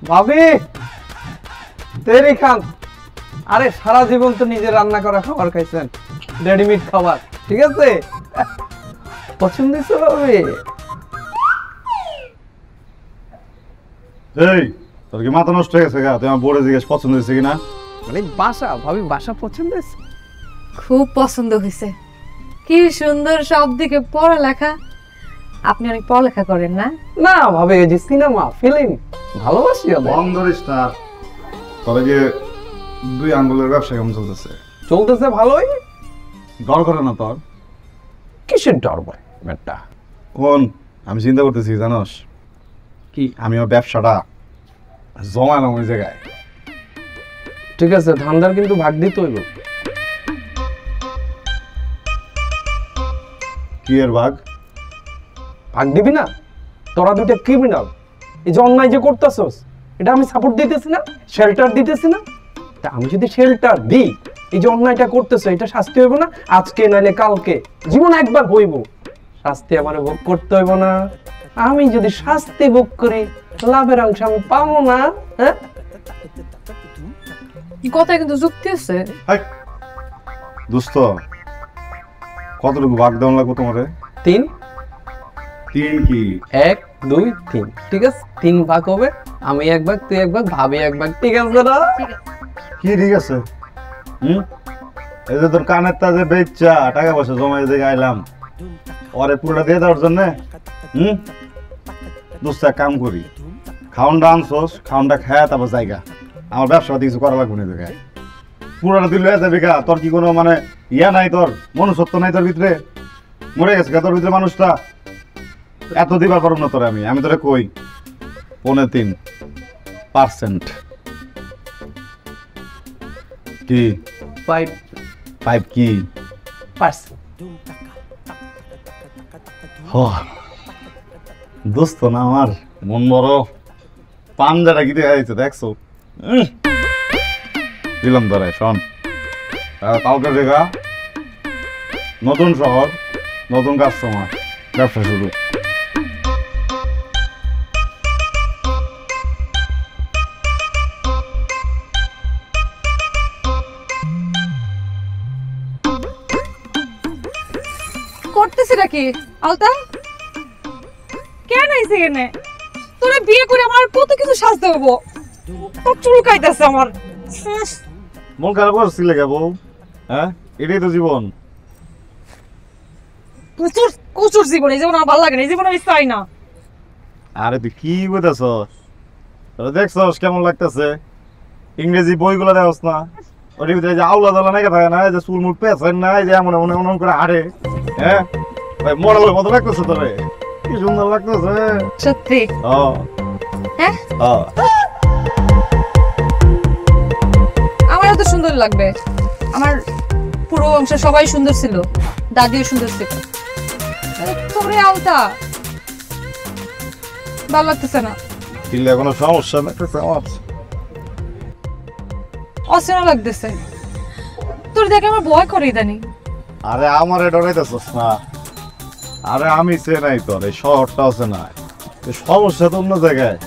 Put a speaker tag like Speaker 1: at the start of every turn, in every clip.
Speaker 1: ভাবি তেরি খান, আরে সারা জীবন তো নিজে রান্না করা খাবার খাইছেন, রেডিমেড খাবার, ঠিক আছে? পছন্দ হয়েছে ভাবি?
Speaker 2: এই তোর কি মাথা নষ্ট হয়ে গেছে গা? তুই আমার বোর্ডে জিজ্ঞেস পছন্দ হয়েছে কিনা?
Speaker 1: মানে বাসা, ভাবি বাসা পছন্দ হয়েছে?
Speaker 3: খুব পছন্দ হয়েছে। কি সুন্দর সব দিকে পড়ালেখা। আপনি অনেক পড়ালেখা করেন না?
Speaker 1: না ভাবি, এই যে সিনেমা ফিল্ম ভালোবাসি।
Speaker 2: বন্ধ করিস না। তবে যে 2 আঙ্গুলের ব্যবসা কেমন চলতেছে?
Speaker 1: চলতেছে ভালোই।
Speaker 2: ডর করে না তোর?
Speaker 1: কিসের ডর ভাই ব্যাটা?
Speaker 2: কোন আমি চিন্তা করতেছি জানোস
Speaker 1: কি?
Speaker 2: আমি আমার ব্যবসাটা জমালাম ওই জায়গায়।
Speaker 1: ঠিক আছে, ধান্দার কিন্তু ভাগ দিতে হইব।
Speaker 2: কি এর ভাগ?
Speaker 1: ভাগ দিবি না? তোরা দুইটা ক্রিমিনাল, এই যে অন্যায় যে করতেছস এটা আমি সাপোর্ট দিতেছি না, শেল্টার দিতেছি না। তা আমি যদি শেল্টার দিই, এই যে অন্যায়টা করতেছো এটা শাস্তি হইব না? আজকে নাইলে কালকে, জীবন একবার হইব, শাস্তি আমার ভোগ করতে হইব না? আমি যদি শাস্তি ভোগ করি লাভের অংশ আমি পাবো না? হ্যাঁ,
Speaker 3: কথায় কিন্তু যুক্তি আছে।
Speaker 2: দোস্ত কতটুকু ভাগ দেওয়া লাগবো তোমারে?
Speaker 1: 3
Speaker 2: 3 কি?
Speaker 1: 1 2 3, ঠিক আছে? 3 ভাগ হবে, আমি 1 ভাগ, তুই 1 ভাগ, ভাবি 1 ভাগ, ঠিক আছে না?
Speaker 2: কি ঠিক আছে? এই যে তোর কানের তাজে বেচা টাকা পয়সা জমা দিয়ে আইলাম, ওরে পুরোটা দিয়ে দেওয়ার জন্য? দোস্ত এক কাম করি, খাওনটা আনছোস, খাওনটা খায় তারপর জায়গা, আমার ব্যবসা কিছু করা লাগবে না জায়গায়। পুরোটা তুই লয়ে যাবি গা? তোর কি কোনো মানে ইয়া নাই, তোর মনুষ্যত্ব নাই তোর ভিতরে? মরে গেছে গা তোর ভিতরে মানুষটা? এত দিবার পারব না তোরে আমি তোরে কই 3.5% কি 5 কি
Speaker 1: 5%।
Speaker 2: দোস্ত না আমার মন বড় পাঞ্জাটা কি দেখা যাচ্ছে দেখছো? দিলাম ধরে শোন, কালকে দেখা নতুন শহর, নতুন কাস্টমার, ব্যবসা শুরু।
Speaker 3: করতেছি নাকি আলতা? কেন আইছে এখানে? তোরা বিয়ে করে আমার কত কিছু সাজতে হবো, সব চুলকাইতেছে আমার।
Speaker 2: মন খারাপ করছিলে কে বউ? হ্যাঁ, এটাই তো জীবন।
Speaker 3: প্রচুর প্রচুর জীবন, এই জীবন আমার ভালো লাগে না, এই জীবন আমি চাই না।
Speaker 2: আরে তুই কি বলতেছ? দেখছস কেমন লাগতেছে? ইংরেজি বইগুলো দেখছ না? ওর ভিতরে যে আউলা দালা নাকি থাকে না, যে চুল মুখ পেছান না, যে এমন এমন এমন করে হাঁটে, হ্যাঁ ভাই মরালের মতো লাগতেছে তোরে, কি সুন্দর লাগতেছে
Speaker 3: সত্যি। হ্যাঁ আমারও তো সুন্দর লাগবে, আমার পুরো বংশ সবাই সুন্দর ছিল, দাদিও সুন্দর ছিল। তোরে আলতা ভালো লাগতেছে না?
Speaker 2: দিলে কোনো সমস্যা লাগতেছে আমার?
Speaker 3: অচেনা লাগতেছে, তোর দেখে আমার ভয় করে ইদানি।
Speaker 2: আরে আমারে ডরাইতেছস না? আরে আমি সে নাই তোর, এই শহরটা আছে না, সমস্যা তো অন্য জায়গায়।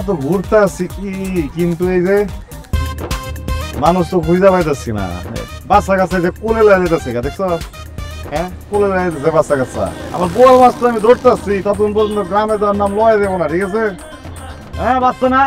Speaker 2: এত ঘুরতে আসছি কি, কিন্তু এই যে মানুষ তো খুঁজে পাইতেছি না। বাচ্চা কাচ্চা যে কোলে লাগে যেতেছে, দেখছো? হ্যাঁ, কোলে লাগে যেতেছে বাচ্চা কাচ্চা। আমার বোয়াল মাছ তো আমি ধরতে আসছি, ততক্ষণ পর্যন্ত গ্রামে যাওয়ার নাম লয়ে দেবো না, ঠিক আছে? হ্যাঁ, বাচ্চা না